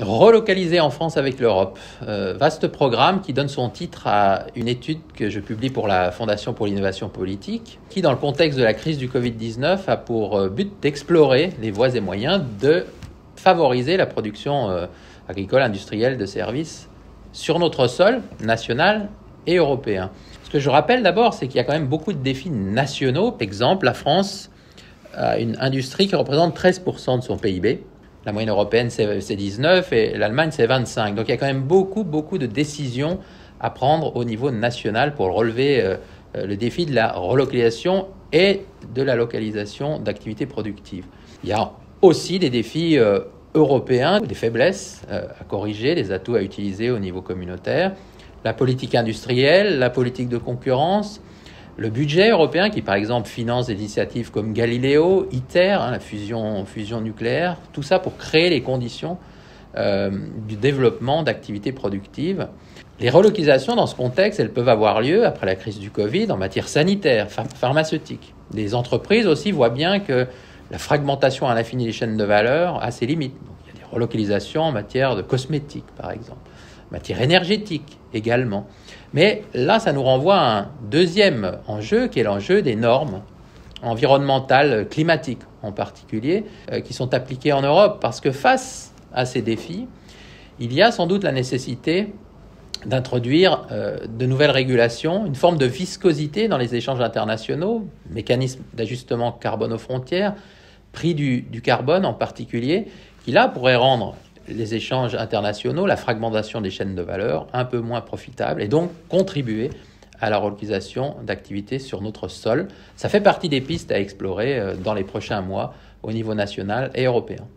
Relocaliser en France avec l'Europe. Vaste programme qui donne son titre à une étude que je publie pour la Fondation pour l'innovation politique, qui, dans le contexte de la crise du Covid-19, a pour but d'explorer les voies et moyens de favoriser la production agricole, industrielle, de services sur notre sol national et européen. Ce que je rappelle d'abord, c'est qu'il y a quand même beaucoup de défis nationaux. Par exemple, la France a une industrie qui représente 13% de son PIB. La moyenne européenne, c'est 19 et l'Allemagne, c'est 25. Donc il y a quand même beaucoup de décisions à prendre au niveau national pour relever le défi de la relocalisation et de la localisation d'activités productives. Il y a aussi des défis européens, des faiblesses à corriger, des atouts à utiliser au niveau communautaire. La politique industrielle, la politique de concurrence, le budget européen qui, par exemple, finance des initiatives comme Galileo, ITER, la fusion nucléaire, tout ça pour créer les conditions du développement d'activités productives. Les relocalisations, dans ce contexte, elles peuvent avoir lieu après la crise du Covid en matière sanitaire, pharmaceutique. Les entreprises aussi voient bien que la fragmentation à l'infini des chaînes de valeur a ses limites. Donc, il y a des relocalisations en matière de cosmétiques, par exemple, en matière énergétique également. Mais là, ça nous renvoie à un deuxième enjeu, qui est l'enjeu des normes environnementales, climatiques en particulier, qui sont appliquées en Europe. Parce que face à ces défis, il y a sans doute la nécessité d'introduire de nouvelles régulations, une forme de viscosité dans les échanges internationaux, mécanisme d'ajustement carbone aux frontières, prix du carbone en particulier, qui là pourrait rendre les échanges internationaux, la fragmentation des chaînes de valeur un peu moins profitable et donc contribuer à la relocalisation d'activités sur notre sol. Ça fait partie des pistes à explorer dans les prochains mois au niveau national et européen.